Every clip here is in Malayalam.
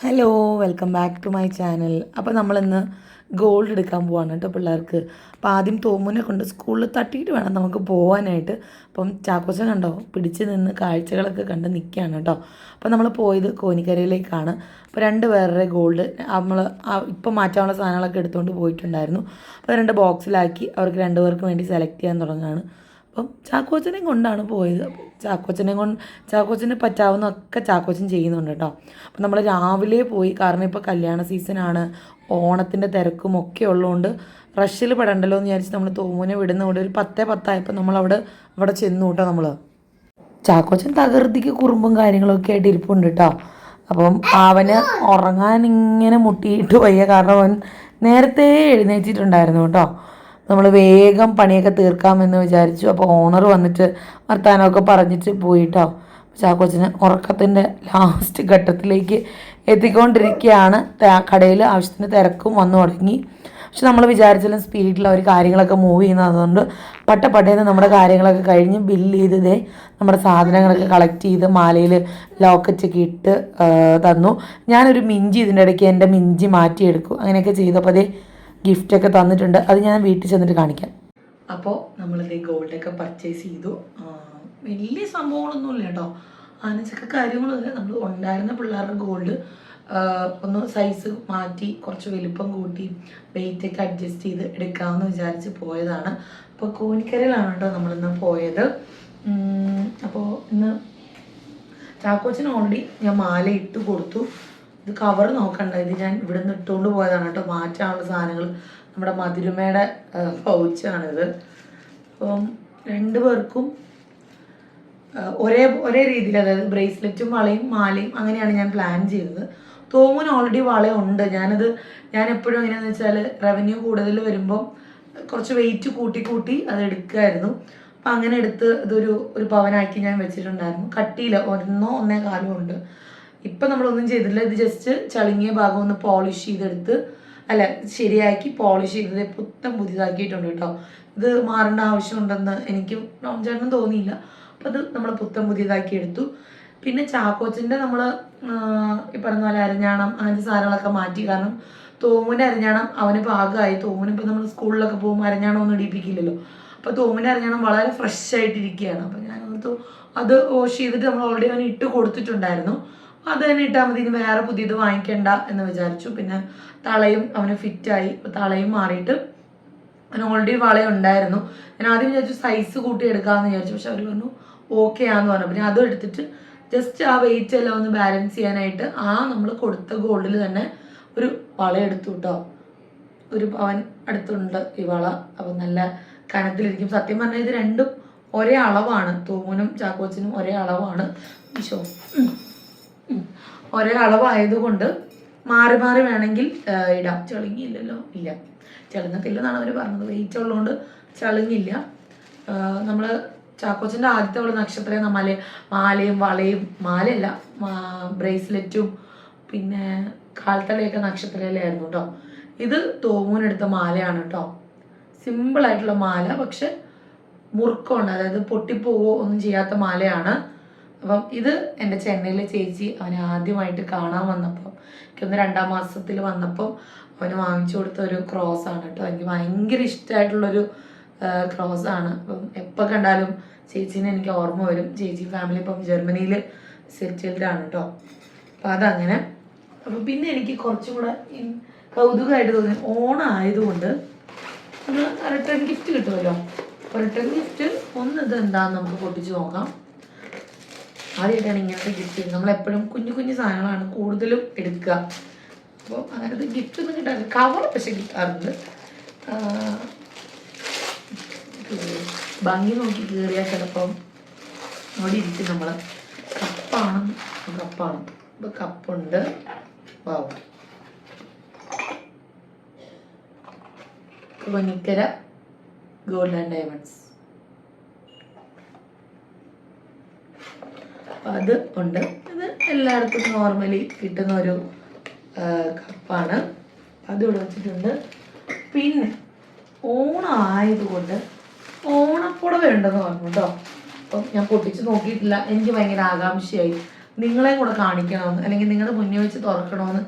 Hello welcome back to my channel. അപ്പോൾ നമ്മളിന്ന് ഗോൾഡ് എടുക്കാൻ പോവാണ് കേട്ടോ പിള്ളേർക്ക്. അപ്പോൾ ആദ്യം തോമുനെ കൊണ്ട് സ്കൂളിൽ തട്ടിയിട്ട് വേണം നമുക്ക് പോകാനായിട്ട്. അപ്പം ചാക്കോച്ചൻ കണ്ടോ പിടിച്ച് നിന്ന് കാഴ്ചകളൊക്കെ കണ്ട് നിൽക്കുകയാണ് കേട്ടോ. അപ്പോൾ നമ്മൾ പോയത് കോനിക്കരയിലേക്കാണ്. അപ്പോൾ രണ്ട് പേരുടെ ഗോൾഡ് നമ്മൾ ഇപ്പം മാറ്റാനുള്ള സാധനങ്ങളൊക്കെ എടുത്തുകൊണ്ട് പോയിട്ടുണ്ടായിരുന്നു. അപ്പോൾ രണ്ട് ബോക്സിലാക്കി അവർക്ക് രണ്ടുപേർക്കും വേണ്ടി സെലക്ട് ചെയ്യാൻ തുടങ്ങുകയാണ്. അപ്പം ചാക്കോച്ചനെയും കൊണ്ടാണ് പോയത്. ചാക്കോച്ചന് പറ്റാവുന്നതൊക്കെ ചാക്കോച്ചൻ ചെയ്യുന്നുണ്ട് കേട്ടോ. അപ്പം നമ്മൾ രാവിലെ പോയി, കാരണം ഇപ്പോൾ കല്യാണ സീസണാണ്, ഓണത്തിൻ്റെ തിരക്കും ഒക്കെ ഉള്ളതുകൊണ്ട് റഷിൽ പെടണ്ടല്ലോ എന്ന് വിചാരിച്ച് നമ്മൾ തോമുനെ വിടുന്ന കൂടെ ഒരു 10:10 നമ്മളവിടെ ചെന്നു കേട്ടോ. ചാക്കോച്ചൻ തകൃതിക്ക് കുറുമ്പും കാര്യങ്ങളൊക്കെ ആയിട്ട് ഇരിപ്പുണ്ട് കേട്ടോ. അപ്പം അവന് ഉറങ്ങാൻ ഇങ്ങനെ മുട്ടിയിട്ട് വയ്യ, കാരണം അവൻ നേരത്തെ എഴുന്നേറ്റിട്ടുണ്ടായിരുന്നു കേട്ടോ. നമ്മൾ വേഗം പണിയൊക്കെ തീർക്കാമെന്ന് വിചാരിച്ചു. അപ്പോൾ ഓണർ വന്നിട്ട് വർത്താനമൊക്കെ പറഞ്ഞിട്ട് പോയിട്ടോ. ചാക്കോച്ചന് ഉറക്കത്തിൻ്റെ ലാസ്റ്റ് ഘട്ടത്തിലേക്ക് എത്തിക്കൊണ്ടിരിക്കുകയാണ്. കടയിൽ ആവശ്യത്തിന് തിരക്കും വന്നു തുടങ്ങി. പക്ഷെ നമ്മൾ വിചാരിച്ചാലും സ്പീഡിൽ അവർ കാര്യങ്ങളൊക്കെ മൂവ് ചെയ്യുന്നതുകൊണ്ട് പട്ടേന്ന് നമ്മുടെ കാര്യങ്ങളൊക്കെ കഴിഞ്ഞ് ബില്ല് ചെയ്തതേ നമ്മുടെ സാധനങ്ങളൊക്കെ കളക്ട് ചെയ്ത് മാലയിൽ ലോക്കറ്റൊക്കെ ഇട്ട് തന്നു. ഞാനൊരു മിഞ്ചി ഇതിൻ്റെ ഇടയ്ക്ക് എൻ്റെ മിഞ്ചി മാറ്റിയെടുക്കും. അങ്ങനെയൊക്കെ ചെയ്തപ്പോൾ അതേ ഗിഫ്റ്റൊക്കെ തന്നിട്ടുണ്ട്. അത് ഞാൻ വീട്ടിൽ ചെന്നിട്ട് കാണിക്കാം. അപ്പോൾ നമ്മളിത് ഗോൾഡൊക്കെ പർച്ചേസ് ചെയ്തു. വലിയ സംഭവങ്ങളൊന്നുമില്ല കേട്ടോ, ആനച്ചക്ക കാര്യങ്ങളൊന്നുമില്ല. നമ്മൾ ഉണ്ടായിരുന്ന പിള്ളേരുടെ ഗോൾഡ് ഒന്ന് സൈസ് മാറ്റി കുറച്ച് വലിപ്പം കൂട്ടി വെയിറ്റൊക്കെ അഡ്ജസ്റ്റ് ചെയ്ത് എടുക്കാമെന്ന് വിചാരിച്ച് പോയതാണ്. അപ്പോൾ കോനിക്കരയിലാണ് കേട്ടോ നമ്മളിന്ന് പോയത്. അപ്പോൾ ഇന്ന് ചാക്കോച്ചന് ഓൾറെഡി ഞാൻ മാല ഇട്ട് കൊടുത്തു. ഇത് കവർ നോക്കണ്ട, ഇത് ഞാൻ ഇവിടെ നിന്ന് ഇട്ടുകൊണ്ട് പോയതാണ് കേട്ടോ. മാറ്റാനുള്ള സാധനങ്ങൾ നമ്മുടെ മധുരമയുടെ പൗച്ചാണിത്. അപ്പം രണ്ടുപേർക്കും ഒരേ രീതിയിൽ, അതായത് ബ്രേസ്ലെറ്റും വളയും മാലയും അങ്ങനെയാണ് ഞാൻ പ്ലാൻ ചെയ്തത്. തോമുന് ഓൾറെഡി വള ഉണ്ട്. ഞാൻ എപ്പോഴും എങ്ങനെയാണെന്ന് വെച്ചാൽ റവന്യൂ കൂടുതൽ വരുമ്പോൾ കുറച്ച് വെയിറ്റ് കൂട്ടി അത് എടുക്കുമായിരുന്നു. അപ്പം അങ്ങനെ എടുത്ത് ഒരു പവനാക്കി ഞാൻ വെച്ചിട്ടുണ്ടായിരുന്നു. കട്ടിയില്ല, 1.25 ഉണ്ട്. ഇപ്പം നമ്മളൊന്നും ചെയ്തില്ല. ഇത് ജസ്റ്റ് ചളുങ്ങിയ ഭാഗം ഒന്ന് പോളിഷ് ചെയ്തെടുത്ത് ശരിയാക്കി പോളിഷ് ചെയ്തത് പുതിയതാക്കിയിട്ടുണ്ട് കേട്ടോ. ഇത് മാറേണ്ട ആവശ്യമുണ്ടെന്ന് എനിക്ക് ചേട്ടനും തോന്നിയില്ല. അപ്പം അത് നമ്മൾ പുതിയതാക്കി എടുത്തു. പിന്നെ ചാക്കോച്ചൻ്റെ നമ്മൾ ഈ പറഞ്ഞ പോലെ അരഞ്ഞാണം അങ്ങനത്തെ സാധനങ്ങളൊക്കെ മാറ്റി. കാരണം തോമുൻ്റെ അരഞ്ഞാണം അവന് പാകമായി. തോമുനിപ്പോൾ നമ്മൾ സ്കൂളിലൊക്കെ പോകുമ്പോൾ അരഞ്ഞാണം ഒന്നും ഇടിപ്പിക്കില്ലല്ലോ. അപ്പോൾ തോമുൻ്റെ അരഞ്ഞാണം വളരെ ഫ്രഷ് ആയിട്ടിരിക്കുകയാണ്. അപ്പം ഞാൻ അത് വാഷ് ചെയ്തിട്ട് നമ്മൾ ഓൾറെഡി അവന് ഇട്ട് കൊടുത്തിട്ടുണ്ടായിരുന്നു. അത് തന്നെ ഇട്ടാൽ മതി, ഇനി വേറെ പുതിയത് വാങ്ങിക്കണ്ട എന്ന് വിചാരിച്ചു. പിന്നെ തളയും അവന് ഫിറ്റായി. തളയും മാറിയിട്ട് അവന് ഓൾറെഡി വളയുണ്ടായിരുന്നു. ഞാൻ ആദ്യം വിചാരിച്ചു സൈസ് കൂട്ടി എടുക്കാമെന്ന് വിചാരിച്ചു. പക്ഷെ അവർ പറഞ്ഞു ഓക്കെ ആന്ന് പറഞ്ഞു. പിന്നെ അതും എടുത്തിട്ട് ജസ്റ്റ് ആ വെയിറ്റ് എല്ലാം ഒന്ന് ബാലൻസ് ചെയ്യാനായിട്ട് നമ്മൾ കൊടുത്ത ഗോൾഡിൽ തന്നെ ഒരു വള എടുത്തു കേട്ടോ. ഒരു പവൻ അടുത്തുണ്ട് ഈ വള. അപ്പം നല്ല കനത്തിലിരിക്കും. സത്യം പറഞ്ഞാൽ ഇത് രണ്ടും ഒരേ അളവാണ്. തോമുനും ചാക്കോച്ചനും ഒരേ അളവാണ്. ഒരേ അളവായതുകൊണ്ട് മാറി വേണമെങ്കിൽ ഇടാം. ചളുങ്ങിയില്ലല്ലോ, ഇല്ല, ചളുങ്ങത്തില്ലെന്നാണ് അവർ പറഞ്ഞത്. വെയിറ്റ് ഉള്ളതുകൊണ്ട് ചളുങ്ങില്ല. നമ്മൾ ചാക്കോച്ചൻ്റെ ആദ്യത്തെ നക്ഷത്രം മാലയും വളയും, മാലയല്ല ബ്രേസ്ലെറ്റും പിന്നെ കാൽത്തലയൊക്കെ നക്ഷത്രയിലായിരുന്നു കേട്ടോ. ഇത് തോമൂനെടുത്ത മാലയാണ് കേട്ടോ. സിമ്പിളായിട്ടുള്ള മാല, പക്ഷെ മുറുക്കമുണ്ട്, അതായത് പൊട്ടിപ്പോവോ ഒന്നും ചെയ്യാത്ത മാലയാണ്. അപ്പം ഇത് എൻ്റെ ചെന്നൈയിലെ ചേച്ചി അവനെ ആദ്യമായിട്ട് കാണാൻ വന്നപ്പം, എനിക്കൊന്ന് 2ാം മാസത്തിൽ വന്നപ്പം അവന് വാങ്ങിച്ചു കൊടുത്ത ഒരു ക്രോസാണ് കേട്ടോ. എനിക്ക് ഭയങ്കര ഇഷ്ടമായിട്ടുള്ളൊരു ക്രോസാണ്. അപ്പം എപ്പോൾ കണ്ടാലും ചേച്ചീനെ എനിക്ക് ഓർമ്മ വരും. ചേച്ചി ഫാമിലി ഇപ്പം ജർമ്മനിയിൽ സെറ്റിൽഡാണ് കേട്ടോ. അപ്പം അതങ്ങനെ. അപ്പം പിന്നെ എനിക്ക് കുറച്ചും കൂടെ കൗതുകമായിട്ട് തോന്നി, ഓണം ആയതുകൊണ്ട് ഒന്ന് റിട്ടേൺ ഗിഫ്റ്റ് കിട്ടുമല്ലോ. അപ്പോൾ റിട്ടേൺ ഗിഫ്റ്റ് ഇത് എന്താണെന്ന് നമുക്ക് പൊട്ടിച്ച് നോക്കാം. ആദ്യമായിട്ടാണ് ഇങ്ങനത്തെ ഗിഫ്റ്റ്. നമ്മളെപ്പോഴും കുഞ്ഞു സാധനങ്ങളാണ് കൂടുതലും എടുക്കുക. അപ്പോൾ അങ്ങനത്തെ ഗിഫ്റ്റ് ഒന്നും കിട്ടാറില്ല. കവർ പക്ഷെ കിട്ടാറുണ്ട്. ഭംഗി നോക്കി കയറിയാൽ ചിലപ്പം അവിടെ ഇരിക്കും. നമ്മൾ കപ്പാണ്. ഇപ്പോൾ കപ്പുണ്ട്. വാവ്, കോനിക്കര ഗോൾഡ് ആൻഡ് ഡയമണ്ട്സ്. അത് ഉണ്ട്. ഇത് എല്ലായിടത്തും നോർമലി കിട്ടുന്ന ഒരു കപ്പാണ്. അതിവിടെ വെച്ചിട്ടുണ്ട്. പിന്നെ ഓണം ആയതുകൊണ്ട് ഓണപ്പുടവ ഉണ്ടെന്ന് പറഞ്ഞു കേട്ടോ. അപ്പം ഞാൻ പൊട്ടിച്ച് നോക്കിയിട്ടില്ല. എനിക്ക് ഭയങ്കര ആകാംക്ഷയായി. നിങ്ങളെ കൂടെ കാണിക്കണമെന്ന്, അല്ലെങ്കിൽ നിങ്ങളുടെ മുന്നിൽ വെച്ച് തുറക്കണമെന്ന്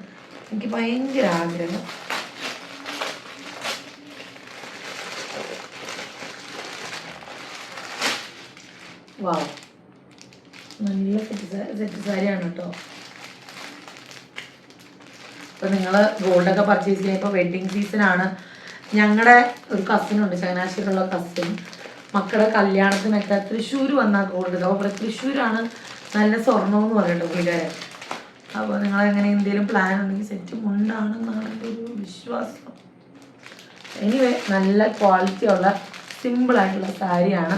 എനിക്ക് ഭയങ്കര ആഗ്രഹം. വാവ്, നല്ല സെറ്റ് സാരിയാണ് കേട്ടോ. അപ്പോൾ നിങ്ങൾ ഗോൾഡൊക്കെ പർച്ചേസ് ചെയ്യുമ്പോൾ ഇപ്പോൾ വെഡ്ഡിങ് സീസണാണ്. ഞങ്ങളുടെ ഒരു കസിനുണ്ട്, ചങ്ങനാശ്ശേരിയിലുള്ള കസിൻ, മക്കളുടെ കല്യാണത്തിനൊക്കെ തൃശ്ശൂർ വന്നാൽ ഗോൾഡ്. അപ്പോൾ തൃശ്ശൂരാണ് നല്ല സ്വർണ്ണമെന്ന് പറയുന്നത് പുള്ളിക്കാരൻ. അപ്പോൾ നിങ്ങളെങ്ങനെ എന്തെങ്കിലും പ്ലാൻ ഉണ്ടെങ്കിൽ സെറ്റ് ഉണ്ടാണെന്നാണ് എൻ്റെ ഒരു വിശ്വാസം. എനിവേ നല്ല ക്വാളിറ്റി ഉള്ള സിമ്പിളായിട്ടുള്ള സാരിയാണ്.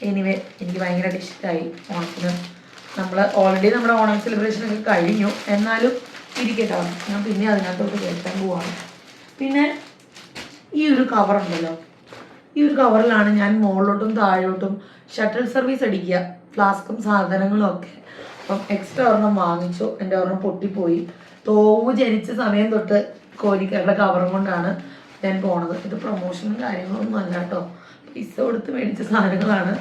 എനിവേ എനിക്ക് ഭയങ്കരമായിട്ട് ഇഷ്ടമായി. ഓണത്തിന് നമ്മൾ ഓൾറെഡി നമ്മുടെ ഓണം സെലിബ്രേഷനൊക്കെ കഴിഞ്ഞു, എന്നാലും ഇരിക്കട്ടോ, ഞാൻ പിന്നെ അതിനകത്തോട്ട് കയറ്റാൻ പോവാണ്. പിന്നെ ഈ ഒരു കവറുണ്ടല്ലോ, ഈ ഒരു കവറിലാണ് ഞാൻ മുകളിലോട്ടും താഴോട്ടും ഷട്ടിൽ സർവീസ് അടിക്കുക, ഫ്ലാസ്കും സാധനങ്ങളും ഒക്കെ. അപ്പം എക്സ്ട്രാ ഒരെണ്ണം വാങ്ങിച്ചു, എൻ്റെ ഒരെണ്ണം പൊട്ടിപ്പോയി. തോമു ജനിച്ച സമയം തൊട്ട് കോരിക്കരുടെ കവറും കൊണ്ടാണ് ഞാൻ പോണത്. ഇത് പ്രൊമോഷനും കാര്യങ്ങളൊന്നും അല്ല കേട്ടോ, പൈസ കൊടുത്ത് മേടിച്ച സാധനങ്ങളാണ്.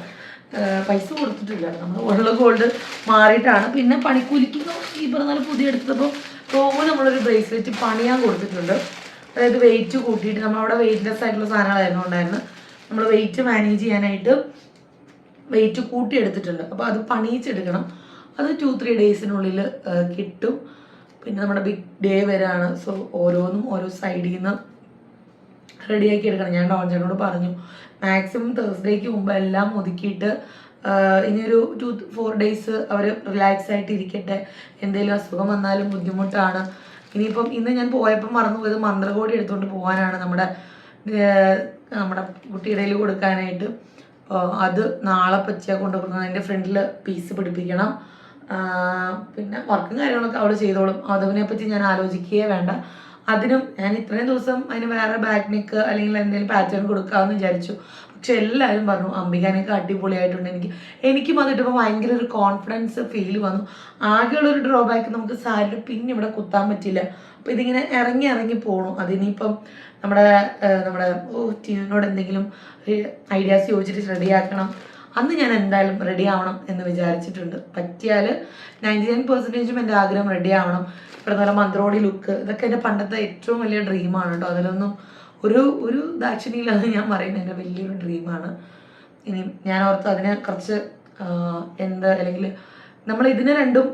പൈസ കൊടുത്തിട്ടില്ല, നമ്മൾ ഉള്ള ഗോൾഡ് മാറിയിട്ടാണ്. പിന്നെ പണിക്കൂലിക്ക് ഈ പറഞ്ഞാൽ പുതിയ എടുത്തപ്പോൾ തോമു നമ്മളൊരു ബ്രേസ്ലെറ്റ് പണിയാൻ കൊടുത്തിട്ടുണ്ട്. അതായത് വെയിറ്റ് കൂട്ടിയിട്ട്, നമ്മളവിടെ വെയിറ്റ്ലെസ് ആയിട്ടുള്ള സാധനങ്ങളായിരുന്നു ഉണ്ടായിരുന്നു, നമ്മൾ വെയിറ്റ് മാനേജ് ചെയ്യാനായിട്ട് വെയിറ്റ് കൂട്ടി എടുത്തിട്ടുണ്ട്. അപ്പോൾ അത് പണിയിച്ചെടുക്കണം. അത് 2-3 ഡേയ്സിനുള്ളിൽ കിട്ടും. പിന്നെ നമ്മുടെ ബിഗ് ഡേ വരാണ്. സോ ഓരോന്നും ഓരോ സൈഡിൽ നിന്ന് റെഡിയാക്കി എടുക്കണം. ഞാൻ ഡോൺ ചേട്ടനോട് പറഞ്ഞു മാക്സിമം തേഴ്സ്ഡേക്ക് മുമ്പ് എല്ലാം ഒതുക്കിയിട്ട് ഇനിയൊരു 2-4 ഡേയ്സ് അവർ റിലാക്സ് ആയിട്ട് ഇരിക്കട്ടെ, എന്തെങ്കിലും അസുഖം വന്നാലും ബുദ്ധിമുട്ടാണ്. ഇനിയിപ്പം ഇന്ന് ഞാൻ പോയപ്പോൾ മറന്നുപോയത് മന്ത്രകോടി എടുത്തുകൊണ്ട് പോകാനാണ്, നമ്മുടെ കുട്ടിയുടെ കയ്യിൽ കൊടുക്കാനായിട്ട്. അത് നാളെ പച്ച കൊണ്ടുപോകുന്നത്, അതിൻ്റെ ഫ്രണ്ടിൽ പീസ് പിടിപ്പിക്കണം. പിന്നെ വർക്കും കാര്യങ്ങളൊക്കെ അവൾ ചെയ്തോളും, അതിനെപ്പറ്റി ഞാൻ ആലോചിക്കുകയേ വേണ്ട. അതിനും ഞാൻ ഇത്രയും ദിവസം അതിന് വേറെ ബാക്ക് നെക്ക് അല്ലെങ്കിൽ എന്തെങ്കിലും പാറ്റേൺ കൊടുക്കാമെന്ന് വിചാരിച്ചു. പക്ഷെ എല്ലാവരും പറഞ്ഞു അംബികാനൊക്കെ അടിപൊളിയായിട്ടുണ്ട്. എനിക്കും അതിട്ടിപ്പോൾ ഭയങ്കര ഒരു കോൺഫിഡൻസ് ഫീൽ വന്നു. ആകെയുള്ളൊരു ഡ്രോബാക്ക്, നമുക്ക് സാരിയുടെ പിന്നെ ഇവിടെ കുത്താൻ പറ്റില്ല. അപ്പോൾ ഇതിങ്ങനെ ഇറങ്ങി പോകണം. അതിനിപ്പം നമ്മുടെ ടീമിനോട് എന്തെങ്കിലും ഐഡിയാസ് ചോദിച്ചിട്ട് റെഡിയാക്കണം. അന്ന് ഞാൻ എന്തായാലും റെഡി ആവണം എന്ന് വിചാരിച്ചിട്ടുണ്ട്. പറ്റിയാൽ 99% എൻ്റെ ആഗ്രഹം റെഡി ആവണം. പറഞ്ഞ മന്ത്രോടി ലുക്ക്, ഇതൊക്കെ എൻ്റെ പണ്ടത്തെ ഏറ്റവും വലിയ ഡ്രീമാണ് കേട്ടോ. അതിലൊന്നും ഒരു ദാക്ഷിണിയില്ലാതെ ഞാൻ പറയുന്നത് എൻ്റെ വലിയൊരു ഡ്രീമാണ്. ഇനി ഞാൻ ഓർത്ത് അതിനെ കുറച്ച് അല്ലെങ്കിൽ നമ്മൾ ഇതിനെ രണ്ടും,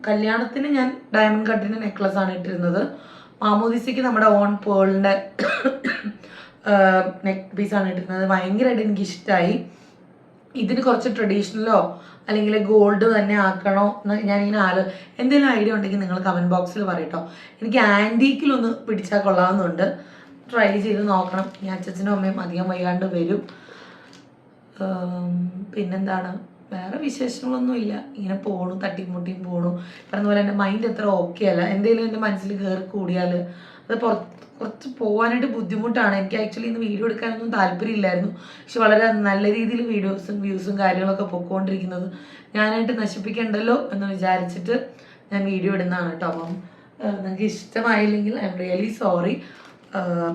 കല്യാണത്തിന് ഞാൻ ഡയമണ്ട് കട്ടിൻ്റെ നെക്ലസ് ആണ് ഇട്ടിരുന്നത്, മാമോദിസയ്ക്ക് നമ്മുടെ ഓൺ പേളിൻ്റെ നെക്ക് പീസാണ് ഇട്ടിരുന്നത്. ഭയങ്കരമായിട്ട് എനിക്കിഷ്ടമായി. ഇതിന് കുറച്ച് ട്രഡീഷണലോ അല്ലെങ്കിൽ ഗോൾഡ് തന്നെ ആക്കണോ എന്ന് ഞാനിങ്ങനെ എന്തെങ്കിലും ഐഡിയ ഉണ്ടെങ്കിൽ നിങ്ങൾ കമൻറ്റ് ബോക്സിൽ പറയട്ടോ. എനിക്ക് ആൻറ്റീക്കിലൊന്ന് പിടിച്ചാൽ കൊള്ളാവുന്നുണ്ട്, ട്രൈ ചെയ്ത് നോക്കണം. ഈ അച്ഛനും അമ്മയും അധികം വൈകാണ്ട് വരും. പിന്നെന്താണ്, വേറെ വിശേഷങ്ങളൊന്നുമില്ല. ഇങ്ങനെ പോണു, തട്ടിമുട്ടിയും പോണു. പറഞ്ഞ പോലെ എൻ്റെ മൈൻഡ് അത്ര ഓക്കെ അല്ല. എന്തെങ്കിലും എൻ്റെ മനസ്സിൽ കയറി കൂടിയാൽ അത് കുറച്ച് പോകാനായിട്ട് ബുദ്ധിമുട്ടാണ്. എനിക്ക് ആക്ച്വലി ഇന്ന് വീഡിയോ എടുക്കാനൊന്നും താല്പര്യമില്ലായിരുന്നു. പക്ഷെ വളരെ നല്ല രീതിയിൽ വീഡിയോസും വ്യൂസും കാര്യങ്ങളൊക്കെ പൊയ്ക്കൊണ്ടിരിക്കുന്നത് ഞാനായിട്ട് നശിപ്പിക്കണ്ടല്ലോ എന്ന് വിചാരിച്ചിട്ട് ഞാൻ വീഡിയോ ഇടുന്നതാണ് കേട്ടോ. അപ്പം നിങ്ങൾക്ക് ഇഷ്ടമായില്ലെങ്കിൽ ഐ എം റിയലി സോറി.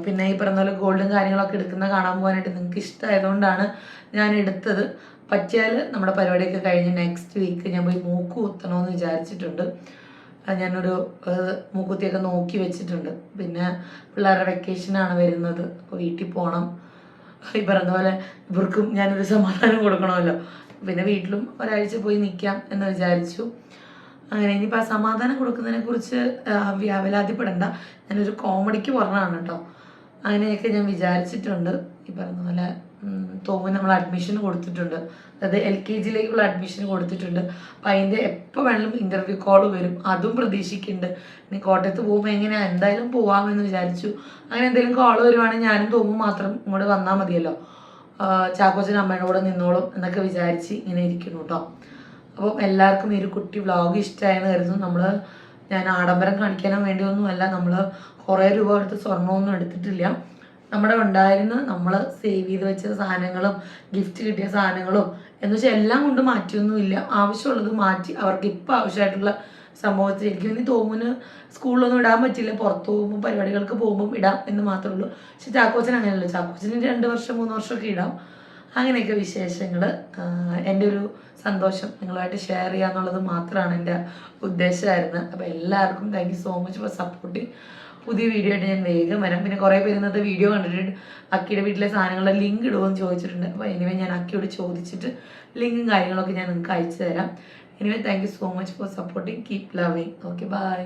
പിന്നെ ഈ പറഞ്ഞ പോലെ ഗോൾഡും കാര്യങ്ങളൊക്കെ എടുക്കുന്ന കാണാൻ പോകാനായിട്ട് നിങ്ങൾക്ക് ഇഷ്ടമായതുകൊണ്ടാണ് ഞാൻ എടുത്തത്. പറ്റിയാൽ നമ്മുടെ പരിപാടിയൊക്കെ കഴിഞ്ഞ് നെക്സ്റ്റ് വീക്ക് ഞാൻ പോയി മൂക്ക് കുത്തണമെന്ന് വിചാരിച്ചിട്ടുണ്ട്. ഞാനൊരു മൂക്കുത്തിയൊക്കെ നോക്കി വെച്ചിട്ടുണ്ട്. പിന്നെ പിള്ളേരുടെ വെക്കേഷനാണ് വരുന്നത്, അപ്പോൾ വീട്ടിൽ പോകണം. ഈ പറഞ്ഞ പോലെ ഇവർക്കും ഞാനൊരു സമാധാനം കൊടുക്കണമല്ലോ. പിന്നെ വീട്ടിലും ഒരാഴ്ച പോയി നിൽക്കാം എന്ന് വിചാരിച്ചു. അങ്ങനെ ഇനിയിപ്പോൾ ആ സമാധാനം കൊടുക്കുന്നതിനെക്കുറിച്ച് വ്യാപലാതിപ്പെടണ്ട, ഞാനൊരു കോമഡിക്ക് പറഞ്ഞതാണ് കേട്ടോ. അങ്ങനെയൊക്കെ ഞാൻ വിചാരിച്ചിട്ടുണ്ട്. ഈ പറഞ്ഞ പോലെ തോമന് നമ്മൾ അഡ്മിഷൻ കൊടുത്തിട്ടുണ്ട്, അതായത് LKGയിലേക്കുള്ള അഡ്മിഷൻ കൊടുത്തിട്ടുണ്ട്. അപ്പം അതിൻ്റെ എപ്പോൾ വേണമെങ്കിലും ഇൻ്റർവ്യൂ കോൾ വരും, അതും പ്രതീക്ഷിക്കുന്നുണ്ട്. ഇനി കോട്ടയത്ത് പോകുമ്പോൾ എങ്ങനെയാണ്, എന്തായാലും പോകാമെന്ന് വിചാരിച്ചു. അങ്ങനെ എന്തെങ്കിലും കോൾ വരുവാണെങ്കിൽ ഞാനും തോമും മാത്രം ഇങ്ങോട്ട് വന്നാൽ മതിയല്ലോ, ചാക്കോച്ചൻ അമ്മയുടെ കൂടെ നിന്നോളും എന്നൊക്കെ വിചാരിച്ച് ഇങ്ങനെ ഇരിക്കുന്നു കേട്ടോ. അപ്പം എല്ലാവർക്കും ഈ ഒരു കുട്ടി വ്ളോഗ് ഇഷ്ടമായെന്ന് കരുതുന്നു. ഞാൻ ആഡംബരം കാണിക്കാനും വേണ്ടിയൊന്നുമല്ല, നമ്മൾ കുറേ രൂപ എടുത്ത് സ്വർണ്ണമൊന്നും എടുത്തിട്ടില്ല. നമ്മുടെ ഉണ്ടായിരുന്ന നമ്മൾ സേവ് ചെയ്ത് വെച്ച സാധനങ്ങളും ഗിഫ്റ്റ് കിട്ടിയ സാധനങ്ങളും എന്ന് വെച്ചാൽ എല്ലാം കൊണ്ട് മാറ്റിയൊന്നുമില്ല. ആവശ്യമുള്ളത് മാറ്റി അവർക്ക് ഇപ്പം ആവശ്യമായിട്ടുള്ള സംഭവത്തിൽ എനിക്ക് വേണ്ടി തോമുന് സ്കൂളിലൊന്നും ഇടാൻ പറ്റില്ല, പുറത്ത് പോകുമ്പോൾ പരിപാടികൾക്ക് പോകുമ്പോൾ ഇടാം എന്ന് മാത്രമേ ഉള്ളൂ. പക്ഷെ ചാക്കോച്ചൻ അങ്ങനെയല്ലോ, ചാക്കോച്ചന് 2 വർഷം 3 വർഷമൊക്കെ ഇടാം. അങ്ങനെയൊക്കെ വിശേഷങ്ങൾ. എൻ്റെ ഒരു സന്തോഷം നിങ്ങളുമായിട്ട് ഷെയർ ചെയ്യുക എന്നുള്ളത് മാത്രമാണ് എൻ്റെ ഉദ്ദേശമായിരുന്നത്. അപ്പോൾ എല്ലാവർക്കും thank you so much for supporting. പുതിയ വീഡിയോ ആയിട്ട് ഞാൻ വേഗം വരാം. പിന്നെ കുറേ പേര് ഇന്നത്തെ വീഡിയോ കണ്ടിട്ടുണ്ട് അക്കിയുടെ വീട്ടിലെ സാധനങ്ങളുടെ ലിങ്ക് ഇടുമെന്ന് ചോദിച്ചിട്ടുണ്ട്. അപ്പോൾ എനിവേ ഞാൻ അക്കിയോട് ചോദിച്ചിട്ട് ലിങ്കും കാര്യങ്ങളൊക്കെ ഞാൻ നിങ്ങൾക്ക് അയച്ചു തരാം. Anyway thank you so much for supporting. Keep loving. Okay bye.